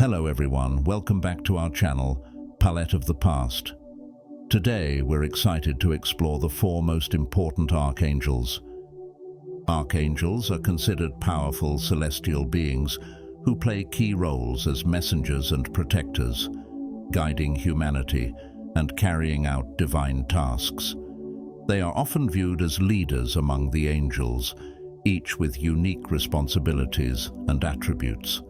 Hello everyone, welcome back to our channel, Palette of the Past. Today we're excited to explore the four most important archangels. Archangels are considered powerful celestial beings who play key roles as messengers and protectors, guiding humanity and carrying out divine tasks. They are often viewed as leaders among the angels, each with unique responsibilities and attributes.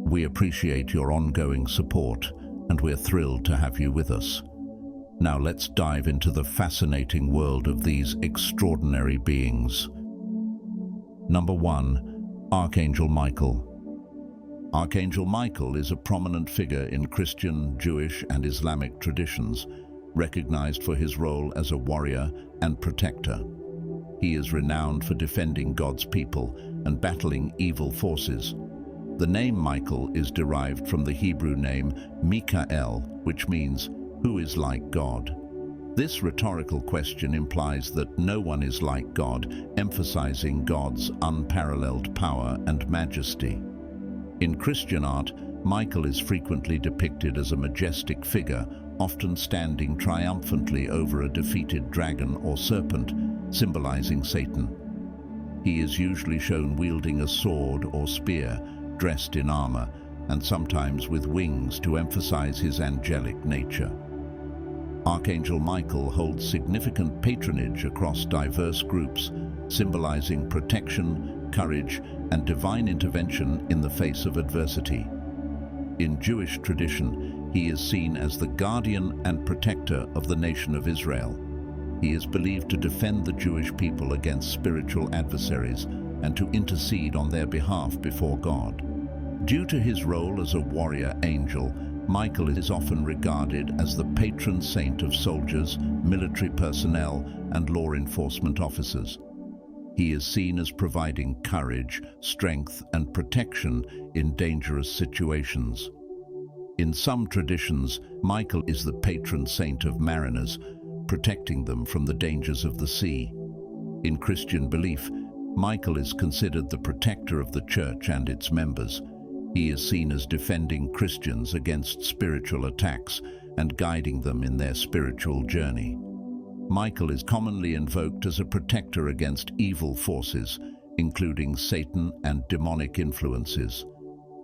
We appreciate your ongoing support, and we're thrilled to have you with us. Now let's dive into the fascinating world of these extraordinary beings. Number 1. Archangel Michael. Archangel Michael is a prominent figure in Christian, Jewish, and Islamic traditions, recognized for his role as a warrior and protector. He is renowned for defending God's people and battling evil forces. The name Michael is derived from the Hebrew name Mikael, which means, "Who is like God?" This rhetorical question implies that no one is like God, emphasizing God's unparalleled power and majesty. In Christian art, Michael is frequently depicted as a majestic figure, often standing triumphantly over a defeated dragon or serpent, symbolizing Satan. He is usually shown wielding a sword or spear, dressed in armor, and sometimes with wings to emphasize his angelic nature. Archangel Michael holds significant patronage across diverse groups, symbolizing protection, courage, and divine intervention in the face of adversity. In Jewish tradition, he is seen as the guardian and protector of the nation of Israel. He is believed to defend the Jewish people against spiritual adversaries and to intercede on their behalf before God. Due to his role as a warrior angel, Michael is often regarded as the patron saint of soldiers, military personnel, and law enforcement officers. He is seen as providing courage, strength, and protection in dangerous situations. In some traditions, Michael is the patron saint of mariners, protecting them from the dangers of the sea. In Christian belief, Michael is considered the protector of the church and its members. He is seen as defending Christians against spiritual attacks and guiding them in their spiritual journey. Michael is commonly invoked as a protector against evil forces, including Satan and demonic influences.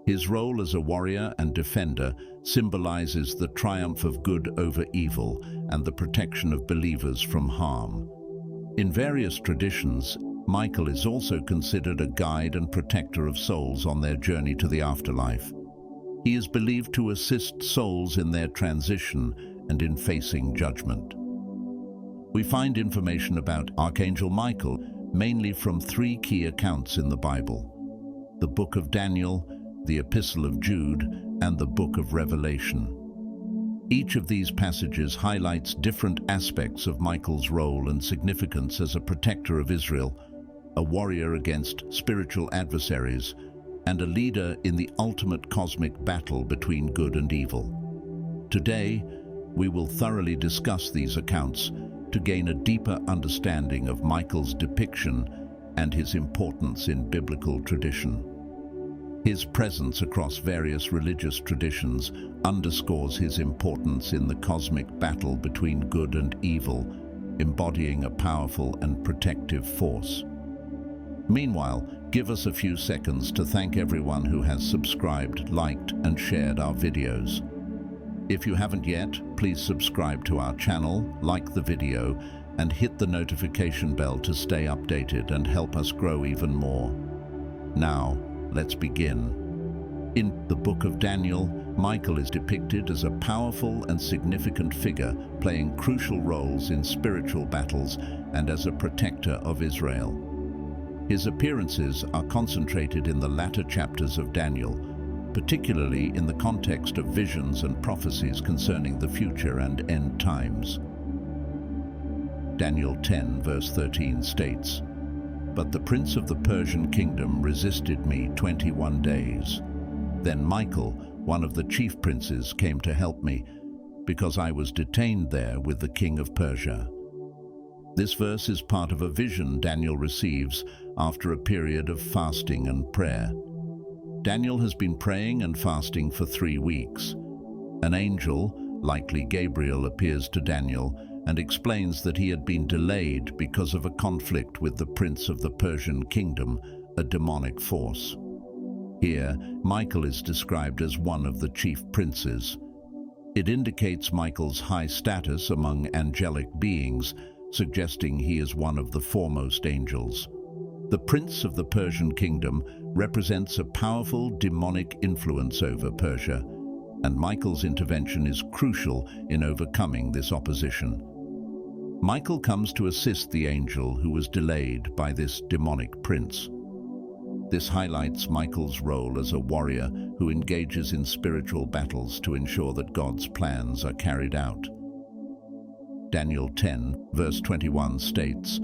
His role as a warrior and defender symbolizes the triumph of good over evil and the protection of believers from harm. In various traditions, Michael is also considered a guide and protector of souls on their journey to the afterlife. He is believed to assist souls in their transition and in facing judgment. We find information about Archangel Michael mainly from three key accounts in the Bible: the Book of Daniel, the Epistle of Jude, and the Book of Revelation. Each of these passages highlights different aspects of Michael's role and significance as a protector of Israel, a warrior against spiritual adversaries, and a leader in the ultimate cosmic battle between good and evil. Today, we will thoroughly discuss these accounts to gain a deeper understanding of Michael's depiction and his importance in biblical tradition. His presence across various religious traditions underscores his importance in the cosmic battle between good and evil, embodying a powerful and protective force. Meanwhile, give us a few seconds to thank everyone who has subscribed, liked, and shared our videos. If you haven't yet, please subscribe to our channel, like the video, and hit the notification bell to stay updated and help us grow even more. Now, let's begin. In the Book of Daniel, Michael is depicted as a powerful and significant figure, playing crucial roles in spiritual battles and as a protector of Israel. His appearances are concentrated in the latter chapters of Daniel, particularly in the context of visions and prophecies concerning the future and end times. Daniel 10 verse 13 states, "But the prince of the Persian kingdom resisted me 21 days. Then Michael, one of the chief princes, came to help me, because I was detained there with the king of Persia." This verse is part of a vision Daniel receives after a period of fasting and prayer. Daniel has been praying and fasting for 3 weeks. An angel, likely Gabriel, appears to Daniel and explains that he had been delayed because of a conflict with the prince of the Persian kingdom, a demonic force. Here, Michael is described as one of the chief princes. It indicates Michael's high status among angelic beings, suggesting he is one of the foremost angels. The prince of the Persian kingdom represents a powerful demonic influence over Persia, and Michael's intervention is crucial in overcoming this opposition. Michael comes to assist the angel who was delayed by this demonic prince. This highlights Michael's role as a warrior who engages in spiritual battles to ensure that God's plans are carried out. Daniel 10, verse 21 states,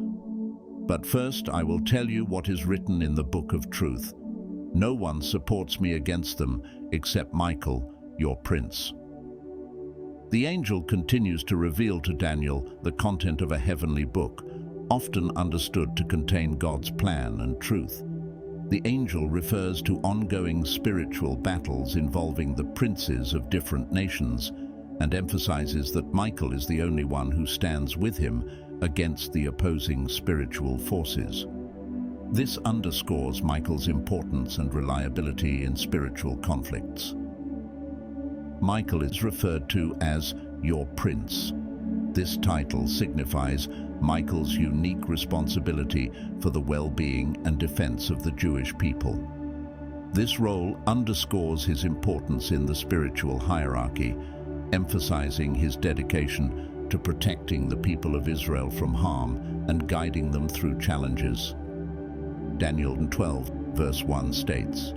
"But first I will tell you what is written in the book of truth. No one supports me against them except Michael, your prince." The angel continues to reveal to Daniel the content of a heavenly book, often understood to contain God's plan and truth. The angel refers to ongoing spiritual battles involving the princes of different nations and emphasizes that Michael is the only one who stands with him against the opposing spiritual forces. This underscores Michael's importance and reliability in spiritual conflicts. Michael is referred to as your prince. This title signifies Michael's unique responsibility for the well-being and defense of the Jewish people. This role underscores his importance in the spiritual hierarchy, emphasizing his dedication to protecting the people of Israel from harm and guiding them through challenges. Daniel 12, verse 1 states,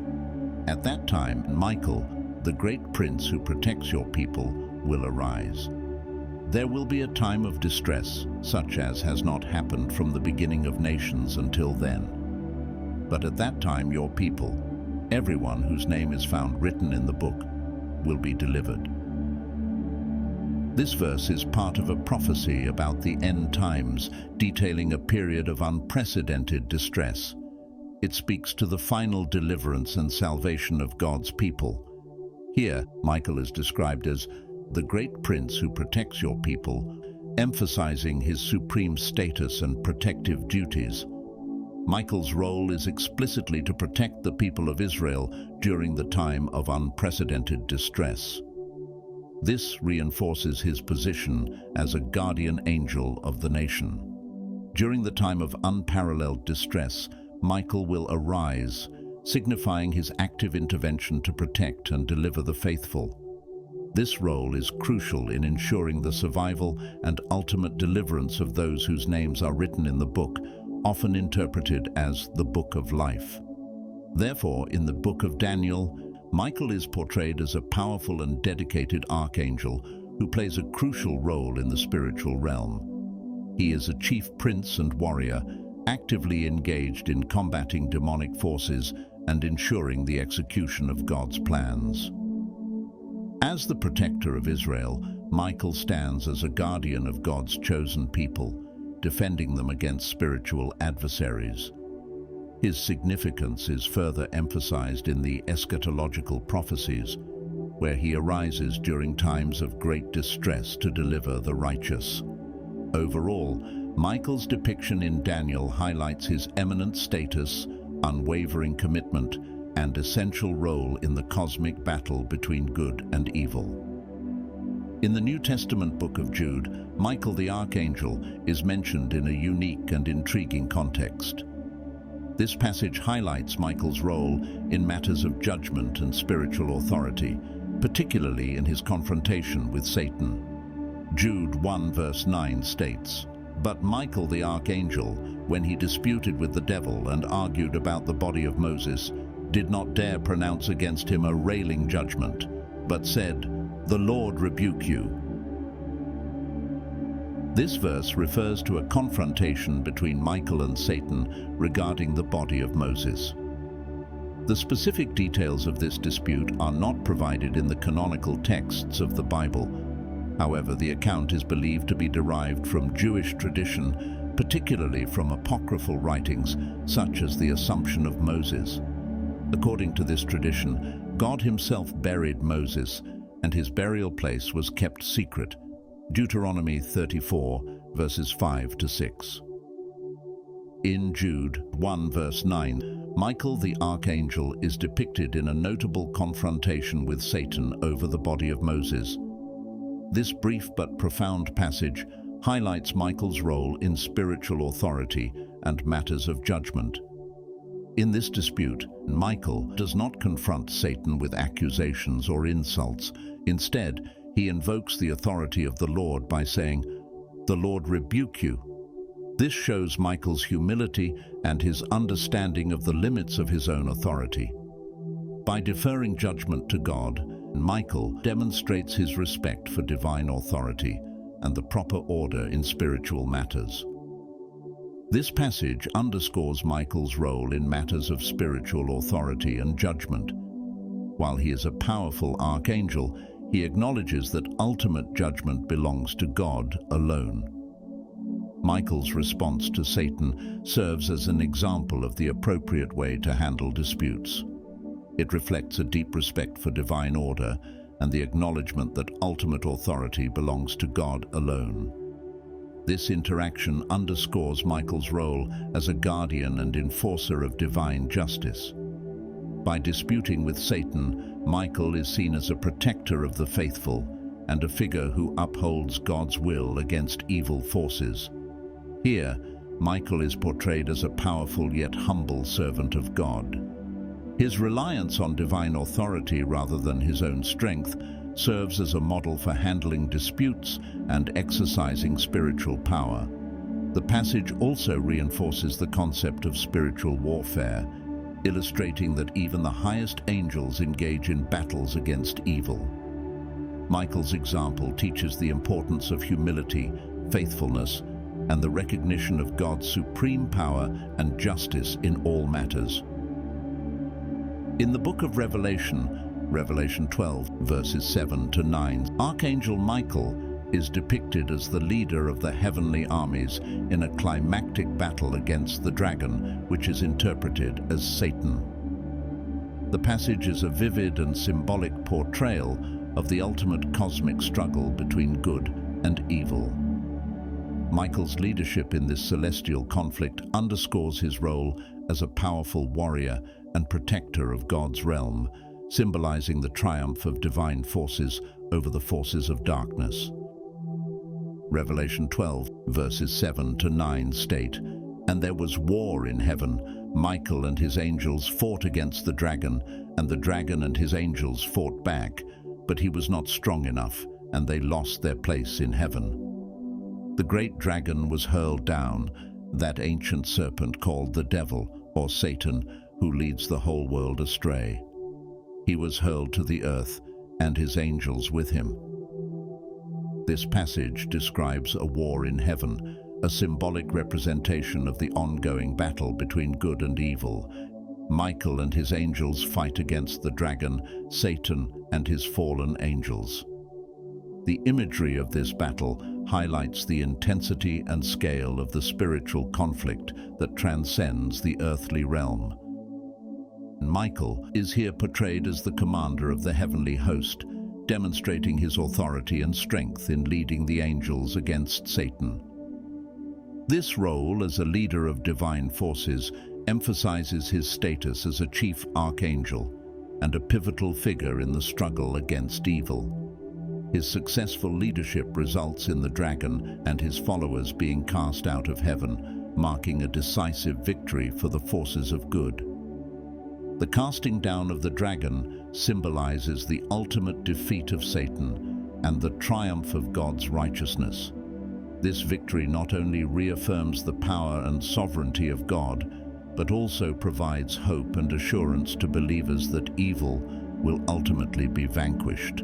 "At that time, Michael, the great prince who protects your people, will arise. There will be a time of distress, such as has not happened from the beginning of nations until then. But at that time your people, everyone whose name is found written in the book, will be delivered." This verse is part of a prophecy about the end times, detailing a period of unprecedented distress. It speaks to the final deliverance and salvation of God's people. Here, Michael is described as the great prince who protects your people, emphasizing his supreme status and protective duties. Michael's role is explicitly to protect the people of Israel during the time of unprecedented distress. This reinforces his position as a guardian angel of the nation. During the time of unparalleled distress, Michael will arise, signifying his active intervention to protect and deliver the faithful. This role is crucial in ensuring the survival and ultimate deliverance of those whose names are written in the book, often interpreted as the Book of Life. Therefore, in the book of Daniel, Michael is portrayed as a powerful and dedicated archangel who plays a crucial role in the spiritual realm. He is a chief prince and warrior, actively engaged in combating demonic forces and ensuring the execution of God's plans. As the protector of Israel, Michael stands as a guardian of God's chosen people, defending them against spiritual adversaries. His significance is further emphasized in the eschatological prophecies, where he arises during times of great distress to deliver the righteous. Overall, Michael's depiction in Daniel highlights his eminent status, unwavering commitment, and essential role in the cosmic battle between good and evil. In the New Testament book of Jude, Michael the Archangel is mentioned in a unique and intriguing context. This passage highlights Michael's role in matters of judgment and spiritual authority, particularly in his confrontation with Satan. Jude 1 verse 9 states, "But Michael the Archangel, when he disputed with the devil and argued about the body of Moses, did not dare pronounce against him a railing judgment, but said, 'The Lord rebuke you.'" This verse refers to a confrontation between Michael and Satan regarding the body of Moses. The specific details of this dispute are not provided in the canonical texts of the Bible. However, the account is believed to be derived from Jewish tradition, particularly from apocryphal writings such as the Assumption of Moses. According to this tradition, God himself buried Moses, and his burial place was kept secret. Deuteronomy 34, verses 5 to 6. In Jude 1 verse 9, Michael the Archangel is depicted in a notable confrontation with Satan over the body of Moses. This brief but profound passage highlights Michael's role in spiritual authority and matters of judgment. In this dispute, Michael does not confront Satan with accusations or insults. Instead, he invokes the authority of the Lord by saying, "The Lord rebuke you." This shows Michael's humility and his understanding of the limits of his own authority. By deferring judgment to God, Michael demonstrates his respect for divine authority and the proper order in spiritual matters. This passage underscores Michael's role in matters of spiritual authority and judgment. While he is a powerful archangel, he acknowledges that ultimate judgment belongs to God alone. Michael's response to Satan serves as an example of the appropriate way to handle disputes. It reflects a deep respect for divine order and the acknowledgement that ultimate authority belongs to God alone. This interaction underscores Michael's role as a guardian and enforcer of divine justice. By disputing with Satan, Michael is seen as a protector of the faithful and a figure who upholds God's will against evil forces. Here, Michael is portrayed as a powerful yet humble servant of God. His reliance on divine authority rather than his own strength serves as a model for handling disputes and exercising spiritual power. The passage also reinforces the concept of spiritual warfare, illustrating that even the highest angels engage in battles against evil. Michael's example teaches the importance of humility, faithfulness, and the recognition of God's supreme power and justice in all matters. In the book of Revelation 12, verses 7 to 9, Archangel Michael is depicted as the leader of the heavenly armies in a climactic battle against the dragon, which is interpreted as Satan. The passage is a vivid and symbolic portrayal of the ultimate cosmic struggle between good and evil. Michael's leadership in this celestial conflict underscores his role as a powerful warrior and protector of God's realm, symbolizing the triumph of divine forces over the forces of darkness. Revelation 12, verses 7 to 9 state, "And there was war in heaven. Michael and his angels fought against the dragon, and the dragon and his angels fought back, but he was not strong enough, and they lost their place in heaven. The great dragon was hurled down, that ancient serpent called the devil, or Satan, who leads the whole world astray. He was hurled to the earth, and his angels with him." This passage describes a war in heaven, a symbolic representation of the ongoing battle between good and evil. Michael and his angels fight against the dragon, Satan, and his fallen angels. The imagery of this battle highlights the intensity and scale of the spiritual conflict that transcends the earthly realm. Michael is here portrayed as the commander of the heavenly host, demonstrating his authority and strength in leading the angels against Satan. This role as a leader of divine forces emphasizes his status as a chief archangel and a pivotal figure in the struggle against evil. His successful leadership results in the dragon and his followers being cast out of heaven, marking a decisive victory for the forces of good. The casting down of the dragon symbolizes the ultimate defeat of Satan and the triumph of God's righteousness. This victory not only reaffirms the power and sovereignty of God, but also provides hope and assurance to believers that evil will ultimately be vanquished.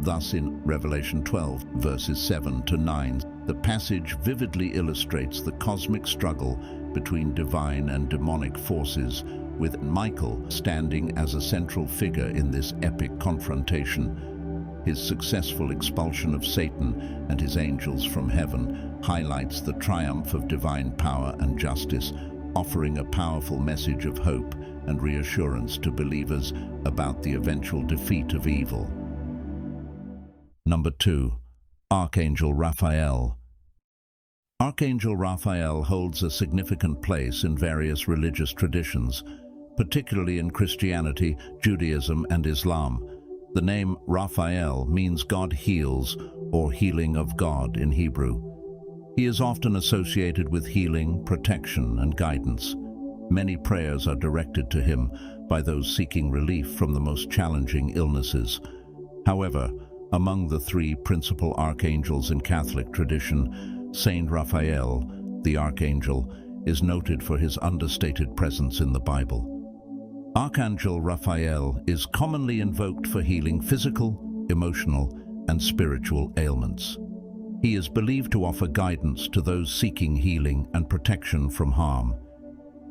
Thus, in Revelation 12, verses 7 to 9, the passage vividly illustrates the cosmic struggle between divine and demonic forces, with Michael standing as a central figure in this epic confrontation. His successful expulsion of Satan and his angels from heaven highlights the triumph of divine power and justice, offering a powerful message of hope and reassurance to believers about the eventual defeat of evil. Number 2. Archangel Raphael. Archangel Raphael holds a significant place in various religious traditions, particularly in Christianity, Judaism, and Islam. The name Raphael means God heals, or healing of God in Hebrew. He is often associated with healing, protection, and guidance. Many prayers are directed to him by those seeking relief from the most challenging illnesses. However, among the three principal archangels in Catholic tradition, Saint Raphael, the archangel, is noted for his understated presence in the Bible. Archangel Raphael is commonly invoked for healing physical, emotional, and spiritual ailments. He is believed to offer guidance to those seeking healing and protection from harm.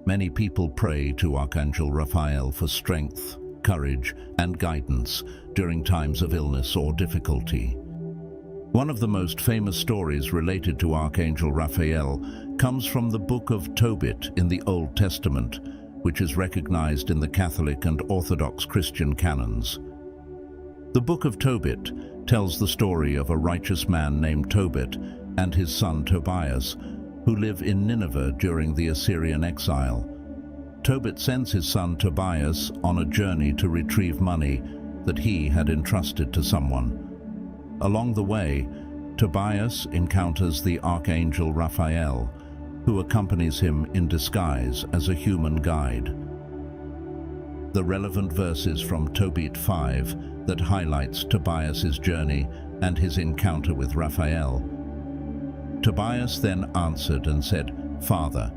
Many people pray to Archangel Raphael for strength, courage, and guidance during times of illness or difficulty. One of the most famous stories related to Archangel Raphael comes from the book of Tobit in the Old Testament, which is recognized in the Catholic and Orthodox Christian canons. The book of Tobit tells the story of a righteous man named Tobit and his son Tobias, who live in Nineveh during the Assyrian exile. Tobit sends his son Tobias on a journey to retrieve money that he had entrusted to someone. Along the way, Tobias encounters the Archangel Raphael, who accompanies him in disguise as a human guide. The relevant verses from Tobit 5 that highlights Tobias's journey and his encounter with Raphael. Tobias then answered and said, "Father,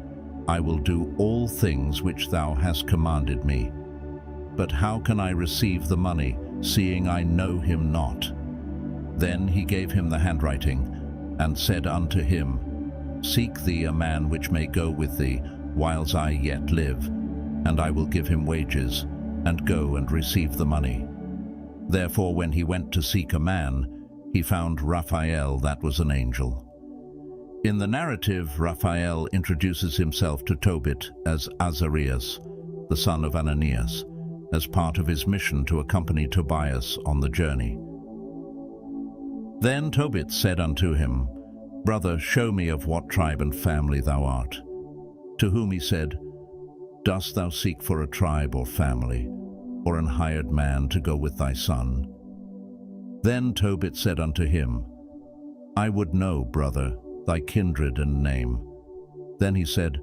I will do all things which thou hast commanded me. But how can I receive the money, seeing I know him not?" Then he gave him the handwriting, and said unto him, "Seek thee a man which may go with thee, whiles I yet live, and I will give him wages, and go and receive the money." Therefore when he went to seek a man, he found Raphael, that was an angel. In the narrative, Raphael introduces himself to Tobit as Azarias, the son of Ananias, as part of his mission to accompany Tobias on the journey. Then Tobit said unto him, "Brother, show me of what tribe and family thou art." To whom he said, "Dost thou seek for a tribe or family, or an hired man to go with thy son?" Then Tobit said unto him, "I would know, brother, thy kindred and name." Then he said,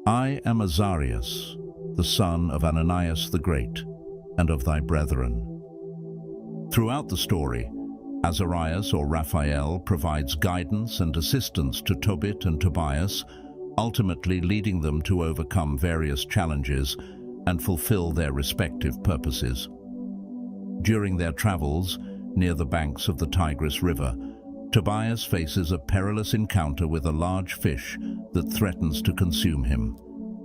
"I am Azarias, the son of Ananias the Great, and of thy brethren." Throughout the story, Azarias or Raphael provides guidance and assistance to Tobit and Tobias, ultimately leading them to overcome various challenges and fulfill their respective purposes. During their travels near the banks of the Tigris River, Tobias faces a perilous encounter with a large fish that threatens to consume him.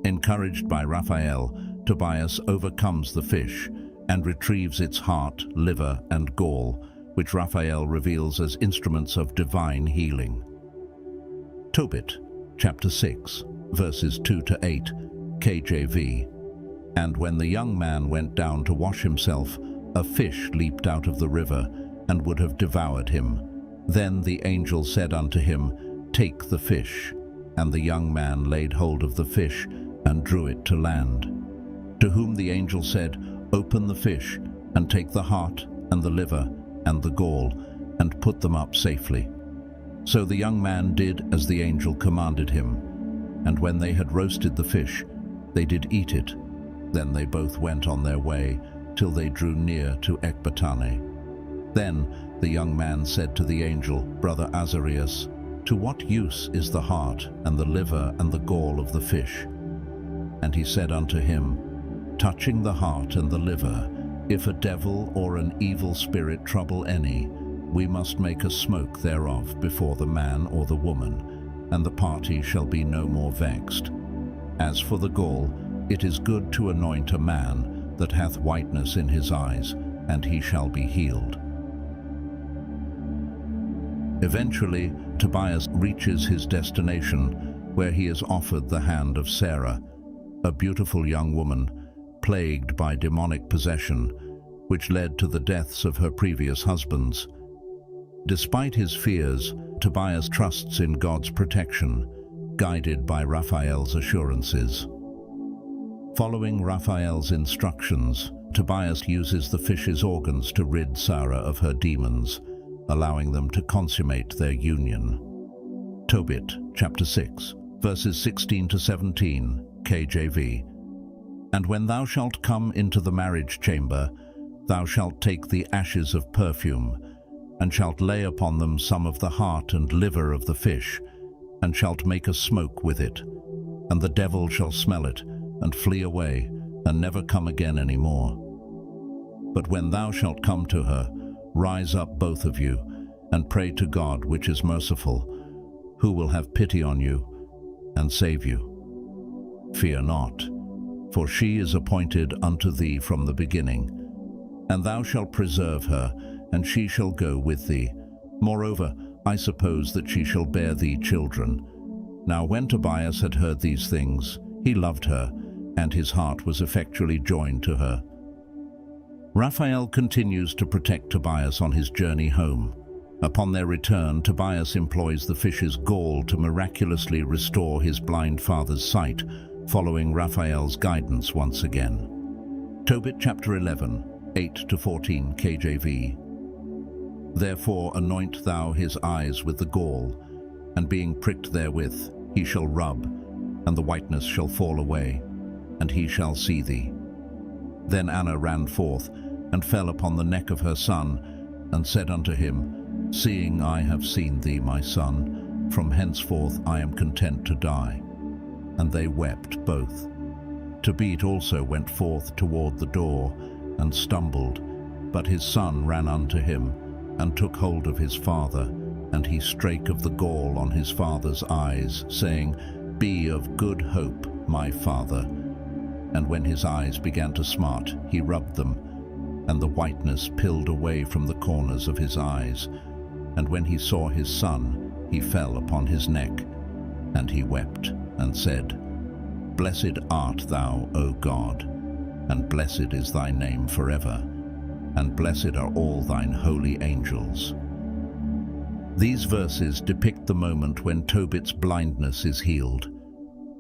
Encouraged by Raphael, Tobias overcomes the fish and retrieves its heart, liver, and gall, which Raphael reveals as instruments of divine healing. Tobit, chapter 6, verses 2 to 8, KJV. And when the young man went down to wash himself, a fish leaped out of the river and would have devoured him. Then the angel said unto him, "Take the fish." And the young man laid hold of the fish and drew it to land. To whom the angel said, "Open the fish, and take the heart and the liver and the gall, and put them up safely." So the young man did as the angel commanded him. And when they had roasted the fish, they did eat it. Then they both went on their way, till they drew near to Ecbatane. Then the young man said to the angel, "Brother Azarias, to what use is the heart and the liver and the gall of the fish?" And he said unto him, "Touching the heart and the liver, if a devil or an evil spirit trouble any, we must make a smoke thereof before the man or the woman, and the party shall be no more vexed. As for the gall, it is good to anoint a man that hath whiteness in his eyes, and he shall be healed." Eventually, Tobias reaches his destination, where he is offered the hand of Sarah, a beautiful young woman, plagued by demonic possession, which led to the deaths of her previous husbands. Despite his fears, Tobias trusts in God's protection, guided by Raphael's assurances. Following Raphael's instructions, Tobias uses the fish's organs to rid Sarah of her demons, allowing them to consummate their union. Tobit, chapter 6, verses 16 to 17, KJV. And when thou shalt come into the marriage chamber, thou shalt take the ashes of perfume, and shalt lay upon them some of the heart and liver of the fish, and shalt make a smoke with it. And the devil shall smell it, and flee away, and never come again any more. But when thou shalt come to her, rise up both of you, and pray to God, which is merciful, who will have pity on you, and save you. Fear not, for she is appointed unto thee from the beginning. And thou shalt preserve her, and she shall go with thee. Moreover, I suppose that she shall bear thee children. Now when Tobias had heard these things, he loved her, and his heart was effectually joined to her. Raphael continues to protect Tobias on his journey home. Upon their return, Tobias employs the fish's gall to miraculously restore his blind father's sight, following Raphael's guidance once again. Tobit chapter 11, 8 to 14 KJV. Therefore anoint thou his eyes with the gall, and being pricked therewith, he shall rub, and the whiteness shall fall away, and he shall see thee. Then Anna ran forth, and fell upon the neck of her son, and said unto him, Seeing I have seen thee, my son, from henceforth I am content to die. And they wept both. Tobit also went forth toward the door, and stumbled, but his son ran unto him, and took hold of his father, and he strake of the gall on his father's eyes, saying, Be of good hope, my father. And when his eyes began to smart, he rubbed them, and the whiteness pilled away from the corners of his eyes. And when he saw his son, he fell upon his neck, and he wept, and said, Blessed art thou, O God, and blessed is thy name forever, and blessed are all thine holy angels. These verses depict the moment when Tobit's blindness is healed.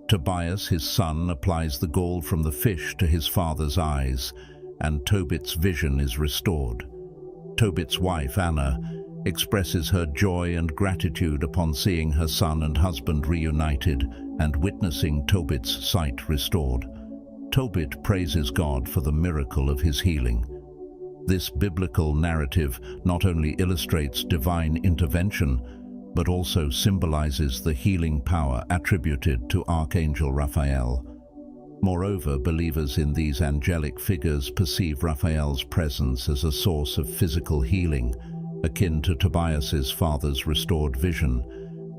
Tobias, his son, applies the gall from the fish to his father's eyes, and Tobit's vision is restored. Tobit's wife, Anna, expresses her joy and gratitude upon seeing her son and husband reunited and witnessing Tobit's sight restored. Tobit praises God for the miracle of his healing. This biblical narrative not only illustrates divine intervention, but also symbolizes the healing power attributed to Archangel Raphael. Moreover, believers in these angelic figures perceive Raphael's presence as a source of physical healing, akin to Tobias's father's restored vision,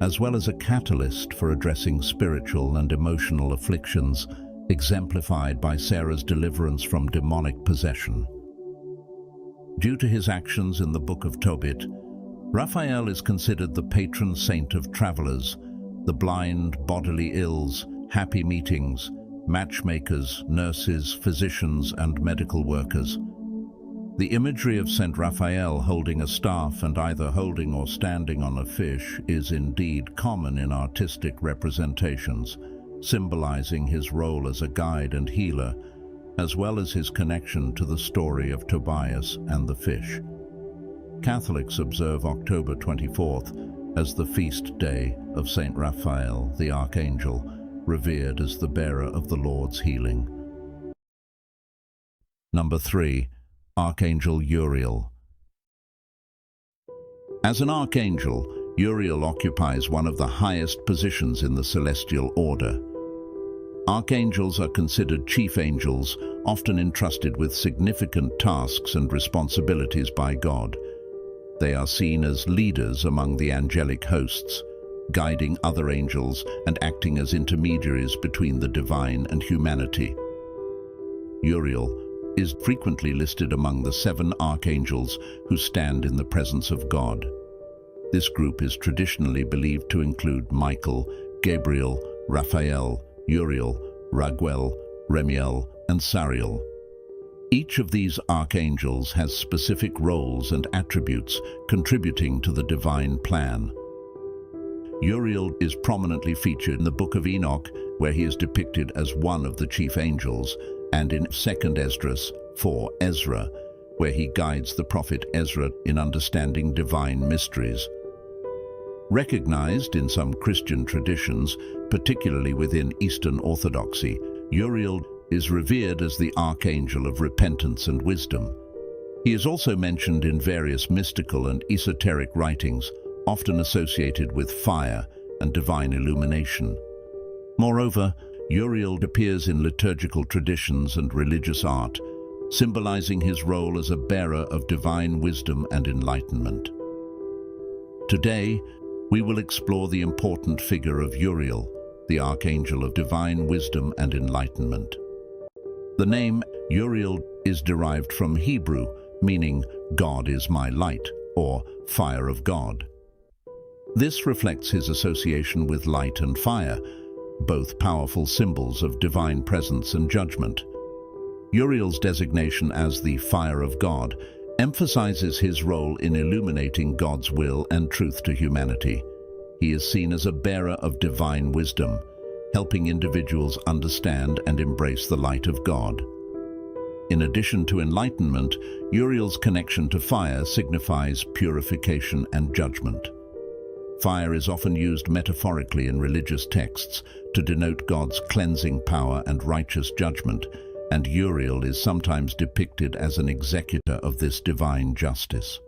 as well as a catalyst for addressing spiritual and emotional afflictions, exemplified by Sarah's deliverance from demonic possession. Due to his actions in the Book of Tobit, Raphael is considered the patron saint of travelers, the blind, bodily ills, happy meetings, matchmakers, nurses, physicians, and medical workers. The imagery of Saint Raphael holding a staff and either holding or standing on a fish is indeed common in artistic representations, symbolizing his role as a guide and healer, as well as his connection to the story of Tobias and the fish. Catholics observe October 24th as the feast day of Saint Raphael, the Archangel, revered as the bearer of the Lord's healing. Number 3. Archangel Uriel. As an archangel, Uriel occupies one of the highest positions in the celestial order. Archangels are considered chief angels, often entrusted with significant tasks and responsibilities by God. They are seen as leaders among the angelic hosts, guiding other angels and acting as intermediaries between the divine and humanity. Uriel is frequently listed among the 7 archangels who stand in the presence of God. This group is traditionally believed to include Michael, Gabriel, Raphael, Uriel, Raguel, Remiel, and Sariel. Each of these archangels has specific roles and attributes contributing to the divine plan. Uriel is prominently featured in the Book of Enoch, where he is depicted as one of the chief angels, and in 2 Esdras 4 Ezra, where he guides the prophet Ezra in understanding divine mysteries. Recognized in some Christian traditions, particularly within Eastern Orthodoxy, Uriel is revered as the Archangel of repentance and wisdom. He is also mentioned in various mystical and esoteric writings, often associated with fire and divine illumination. Moreover, Uriel appears in liturgical traditions and religious art, symbolizing his role as a bearer of divine wisdom and enlightenment. Today, we will explore the important figure of Uriel, the Archangel of divine wisdom and enlightenment. The name Uriel is derived from Hebrew, meaning "God is my light," or "fire of God." This reflects his association with light and fire, both powerful symbols of divine presence and judgment. Uriel's designation as the fire of God emphasizes his role in illuminating God's will and truth to humanity. He is seen as a bearer of divine wisdom, helping individuals understand and embrace the light of God. In addition to enlightenment, Uriel's connection to fire signifies purification and judgment. Fire is often used metaphorically in religious texts to denote God's cleansing power and righteous judgment, and Uriel is sometimes depicted as an executor of this divine justice.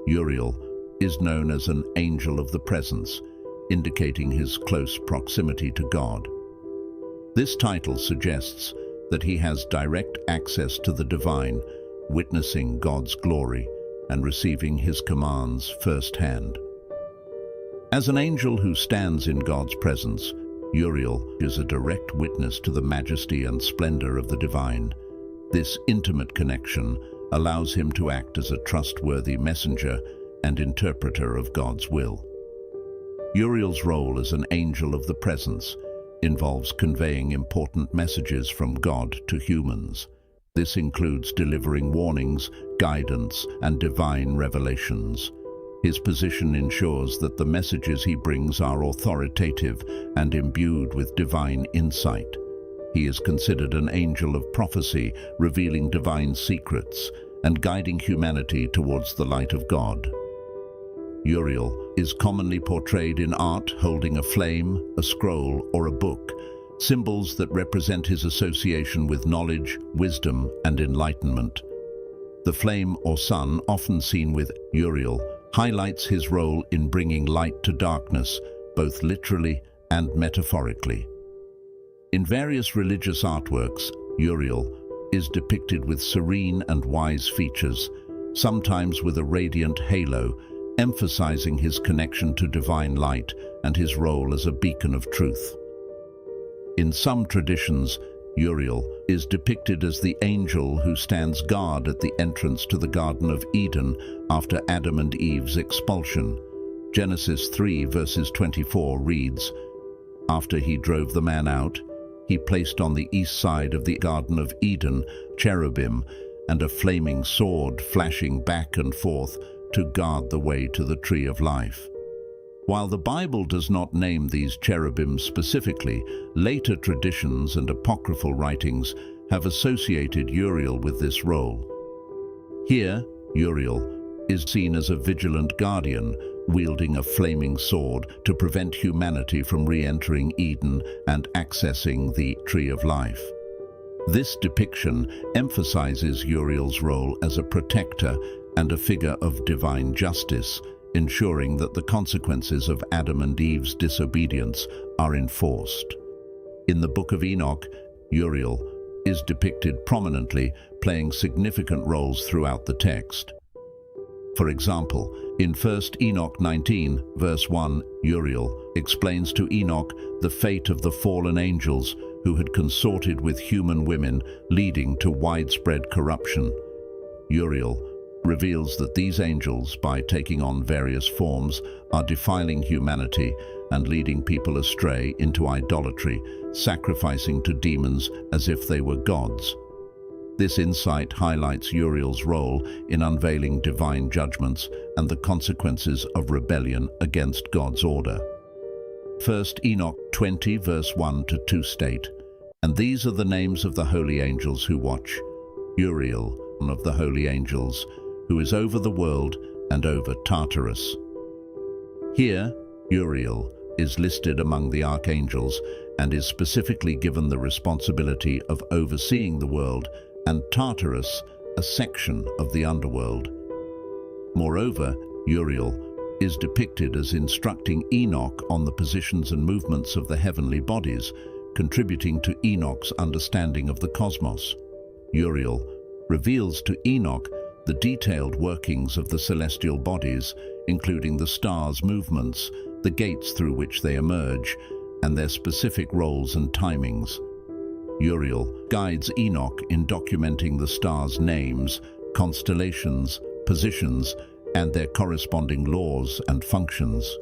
Uriel is known as an angel of the presence, indicating his close proximity to God. This title suggests that he has direct access to the divine, witnessing God's glory and receiving his commands firsthand. As an angel who stands in God's presence, Uriel is a direct witness to the majesty and splendor of the divine. This intimate connection allows him to act as a trustworthy messenger and interpreter of God's will. Uriel's role as an angel of the presence involves conveying important messages from God to humans. This includes delivering warnings, guidance, and divine revelations. His position ensures that the messages he brings are authoritative and imbued with divine insight. He is considered an angel of prophecy, revealing divine secrets and guiding humanity towards the light of God. Uriel is commonly portrayed in art holding a flame, a scroll, or a book, symbols that represent his association with knowledge, wisdom, and enlightenment. The flame or sun, often seen with Uriel, highlights his role in bringing light to darkness, both literally and metaphorically. In various religious artworks, Uriel is depicted with serene and wise features, sometimes with a radiant halo, emphasizing his connection to divine light and his role as a beacon of truth. In some traditions, Uriel is depicted as the angel who stands guard at the entrance to the Garden of Eden after Adam and Eve's expulsion. Genesis 3 verses 24 reads, "After he drove the man out, he placed on the east side of the Garden of Eden cherubim and a flaming sword flashing back and forth to guard the way to the tree of life." While the Bible does not name these cherubim specifically, later traditions and apocryphal writings have associated Uriel with this role. Here, Uriel is seen as a vigilant guardian, wielding a flaming sword to prevent humanity from re-entering Eden and accessing the tree of life. This depiction emphasizes Uriel's role as a protector and a figure of divine justice, ensuring that the consequences of Adam and Eve's disobedience are enforced. In the Book of Enoch, Uriel is depicted prominently, playing significant roles throughout the text. For example, in 1 Enoch 19, verse 1, Uriel explains to Enoch the fate of the fallen angels who had consorted with human women, leading to widespread corruption. Uriel reveals that these angels, by taking on various forms, are defiling humanity and leading people astray into idolatry, sacrificing to demons as if they were gods. This insight highlights Uriel's role in unveiling divine judgments and the consequences of rebellion against God's order. 1 Enoch 20 verse 1 to 2 state, "And these are the names of the holy angels who watch. Uriel, one of the holy angels, who is over the world and over Tartarus." Here, Uriel is listed among the archangels and is specifically given the responsibility of overseeing the world, and Tartarus, a section of the underworld. Moreover, Uriel is depicted as instructing Enoch on the positions and movements of the heavenly bodies, contributing to Enoch's understanding of the cosmos. Uriel reveals to Enoch the detailed workings of the celestial bodies, including the stars' movements, the gates through which they emerge, and their specific roles and timings. Uriel guides Enoch in documenting the stars' names, constellations, positions, and their corresponding laws and functions.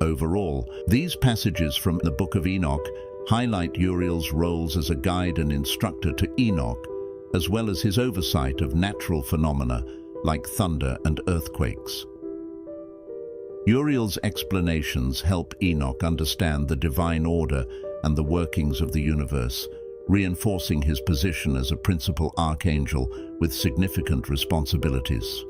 Overall, these passages from the Book of Enoch highlight Uriel's roles as a guide and instructor to Enoch, as well as his oversight of natural phenomena like thunder and earthquakes. Uriel's explanations help Enoch understand the divine order and the workings of the universe, reinforcing his position as a principal archangel with significant responsibilities.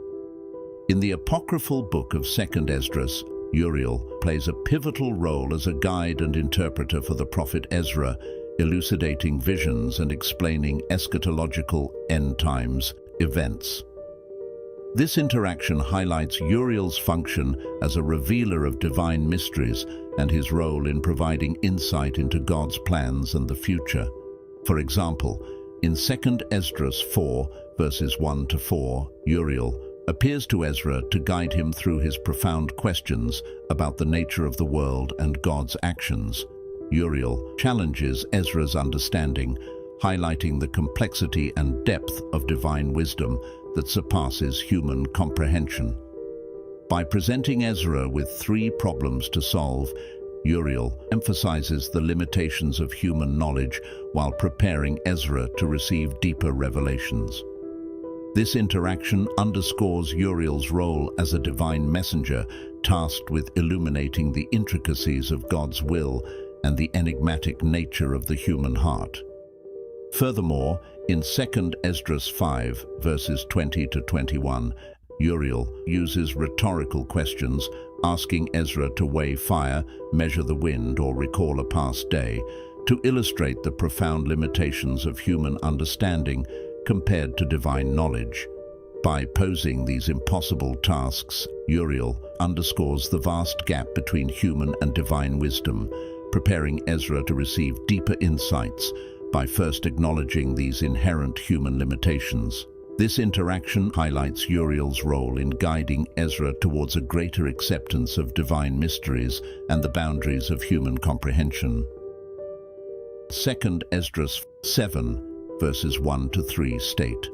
In the apocryphal book of 2nd Esdras, Uriel plays a pivotal role as a guide and interpreter for the prophet Ezra, elucidating visions and explaining eschatological end-times events. This interaction highlights Uriel's function as a revealer of divine mysteries and his role in providing insight into God's plans and the future. For example, in 2nd Esdras 4, verses 1 to 4, Uriel appears to Ezra to guide him through his profound questions about the nature of the world and God's actions. Uriel challenges Ezra's understanding, highlighting the complexity and depth of divine wisdom that surpasses human comprehension. By presenting Ezra with 3 problems to solve, Uriel emphasizes the limitations of human knowledge while preparing Ezra to receive deeper revelations. This interaction underscores Uriel's role as a divine messenger tasked with illuminating the intricacies of God's will and the enigmatic nature of the human heart. Furthermore, in 2nd Esdras 5, verses 20 to 21, Uriel uses rhetorical questions, asking Ezra to weigh fire, measure the wind, or recall a past day, to illustrate the profound limitations of human understanding compared to divine knowledge. By posing these impossible tasks, Uriel underscores the vast gap between human and divine wisdom, preparing Ezra to receive deeper insights by first acknowledging these inherent human limitations. This interaction highlights Uriel's role in guiding Ezra towards a greater acceptance of divine mysteries and the boundaries of human comprehension. 2nd Esdras 7, verses 1 to 3 state,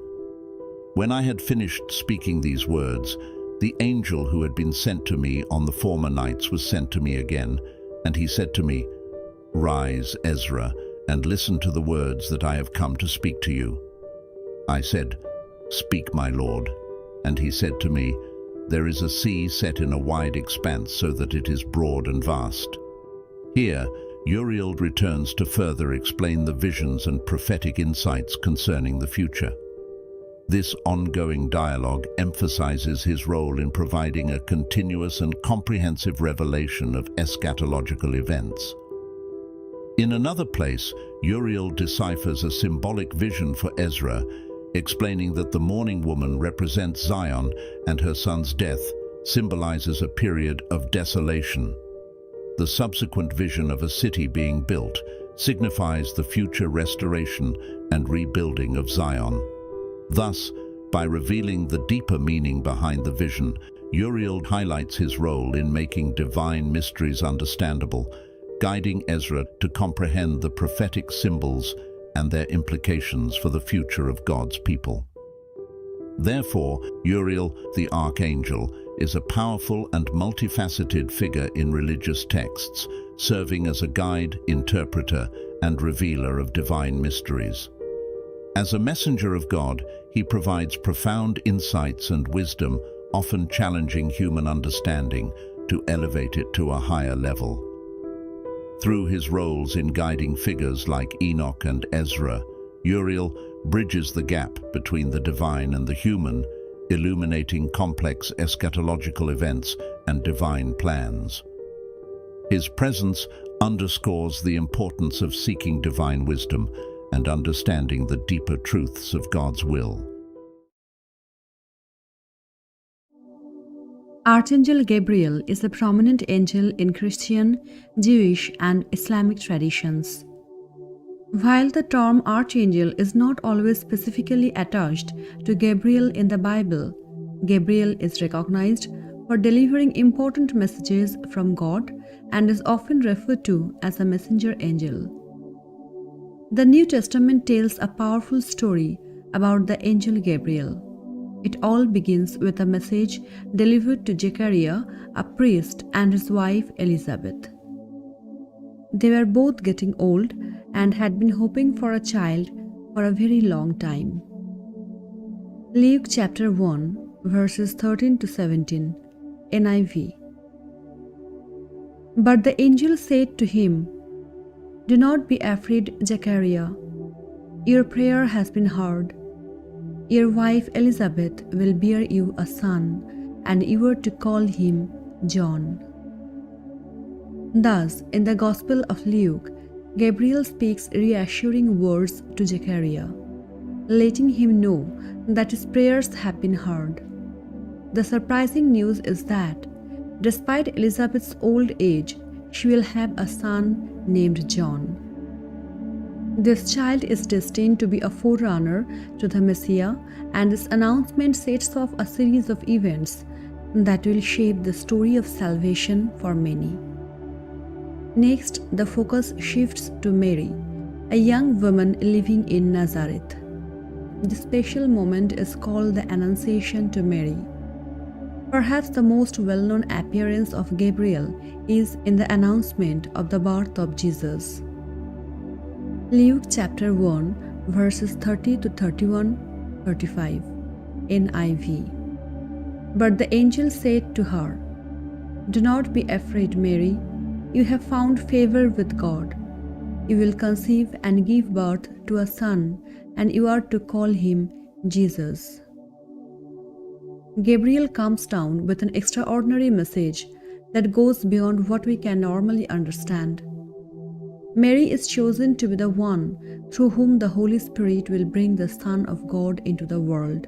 "When I had finished speaking these words, the angel who had been sent to me on the former nights was sent to me again, and he said to me, 'Rise, Ezra, and listen to the words that I have come to speak to you.' I said, 'Speak, my Lord.' And he said to me, 'There is a sea set in a wide expanse so that it is broad and vast.'" Here, Uriel returns to further explain the visions and prophetic insights concerning the future. This ongoing dialogue emphasizes his role in providing a continuous and comprehensive revelation of eschatological events. In another place, Uriel deciphers a symbolic vision for Ezra, explaining that the mourning woman represents Zion and her son's death symbolizes a period of desolation. The subsequent vision of a city being built signifies the future restoration and rebuilding of Zion. Thus, by revealing the deeper meaning behind the vision, Uriel highlights his role in making divine mysteries understandable, guiding Ezra to comprehend the prophetic symbols and their implications for the future of God's people. Therefore, Uriel, the Archangel, is a powerful and multifaceted figure in religious texts, serving as a guide, interpreter, and revealer of divine mysteries. As a messenger of God, he provides profound insights and wisdom, often challenging human understanding to elevate it to a higher level. Through his roles in guiding figures like Enoch and Ezra, Uriel bridges the gap between the divine and the human, illuminating complex eschatological events and divine plans. His presence underscores the importance of seeking divine wisdom and understanding the deeper truths of God's will. Archangel Gabriel is a prominent angel in Christian, Jewish, and Islamic traditions. While the term Archangel is not always specifically attached to Gabriel in the Bible, Gabriel is recognized for delivering important messages from God and is often referred to as a messenger angel. The New Testament tells a powerful story about the angel Gabriel. It all begins with a message delivered to Zechariah, a priest, and his wife Elizabeth. They were both getting old and had been hoping for a child for a very long time. Luke chapter 1, verses 13 to 17, NIV. But the angel said to him, "Do not be afraid, Zechariah. Your prayer has been heard. Your wife Elizabeth will bear you a son, and you are to call him John." Thus, in the Gospel of Luke, Gabriel speaks reassuring words to Zechariah, letting him know that his prayers have been heard. The surprising news is that, despite Elizabeth's old age, she will have a son named John. This child is destined to be a forerunner to the Messiah, and this announcement sets off a series of events that will shape the story of salvation for many. Next, the focus shifts to Mary, a young woman living in Nazareth. This special moment is called the Annunciation to Mary. Perhaps the most well-known appearance of Gabriel is in the announcement of the birth of Jesus. Luke chapter 1, verses 30 to 31, 35, NIV. But the angel said to her, "Do not be afraid, Mary. You have found favor with God. You will conceive and give birth to a son, and you are to call him Jesus." Gabriel comes down with an extraordinary message that goes beyond what we can normally understand. Mary is chosen to be the one through whom the Holy Spirit will bring the Son of God into the world.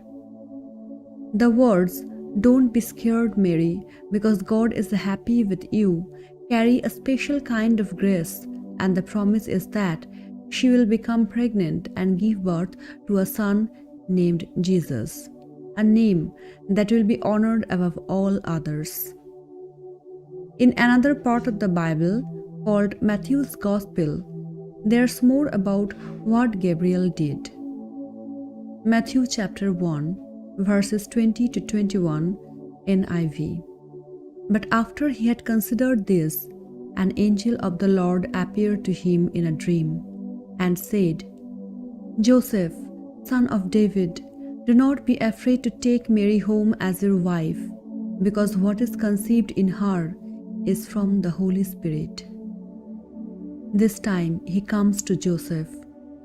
The words, "Don't be scared, Mary, because God is happy with you," carry a special kind of grace, and the promise is that she will become pregnant and give birth to a son named Jesus, a name that will be honored above all others. In another part of the Bible, called Matthew's Gospel, there's more about what Gabriel did. Matthew chapter 1, verses 20 to 21, NIV. But after he had considered this, an angel of the Lord appeared to him in a dream and said, "Joseph, son of David, do not be afraid to take Mary home as your wife, because what is conceived in her is from the Holy Spirit." This time he comes to Joseph,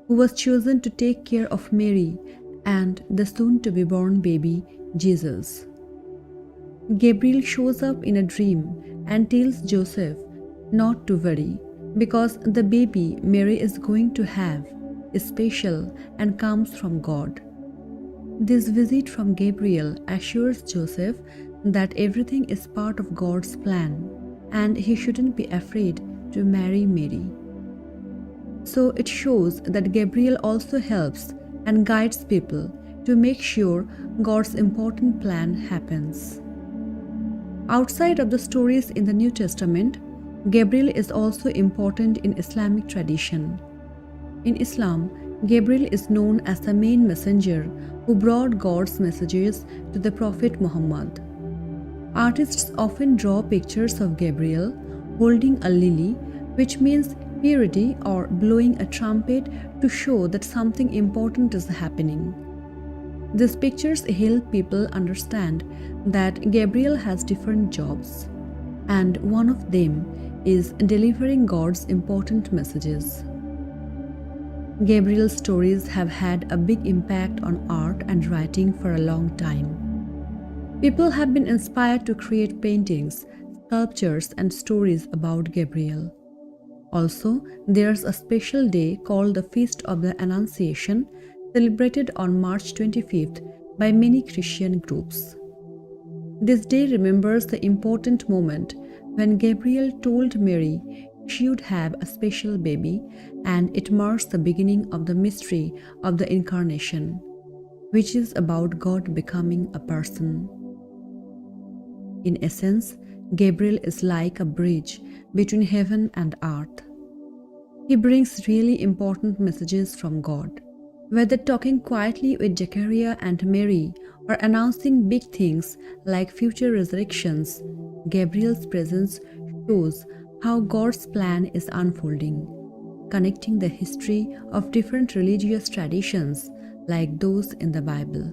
who was chosen to take care of Mary and the soon-to-be-born baby, Jesus. Gabriel shows up in a dream and tells Joseph not to worry, because the baby Mary is going to have is special and comes from God. This visit from Gabriel assures Joseph that everything is part of God's plan, and he shouldn't be afraid to marry Mary. So it shows that Gabriel also helps and guides people to make sure God's important plan happens. Outside of the stories in the New Testament, Gabriel is also important in Islamic tradition. In Islam, Gabriel is known as the main messenger who brought God's messages to the Prophet Muhammad. Artists often draw pictures of Gabriel holding a lily, which means purity, or blowing a trumpet to show that something important is happening. These pictures help people understand that Gabriel has different jobs, and one of them is delivering God's important messages. Gabriel's stories have had a big impact on art and writing for a long time. People have been inspired to create paintings, sculptures, and stories about Gabriel. Also, there's a special day called the Feast of the Annunciation, celebrated on March 25th by many Christian groups. This day remembers the important moment when Gabriel told Mary she would have a special baby, and it marks the beginning of the mystery of the Incarnation, which is about God becoming a person. In essence, Gabriel is like a bridge between heaven and earth. He brings really important messages from God. Whether talking quietly with Zechariah and Mary or announcing big things like future resurrections, Gabriel's presence shows how God's plan is unfolding, connecting the history of different religious traditions like those in the Bible.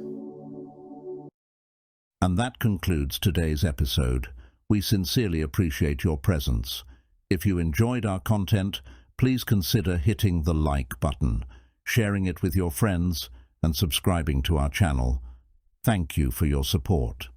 And that concludes today's episode. We sincerely appreciate your presence. If you enjoyed our content, please consider hitting the like button, sharing it with your friends, and subscribing to our channel. Thank you for your support.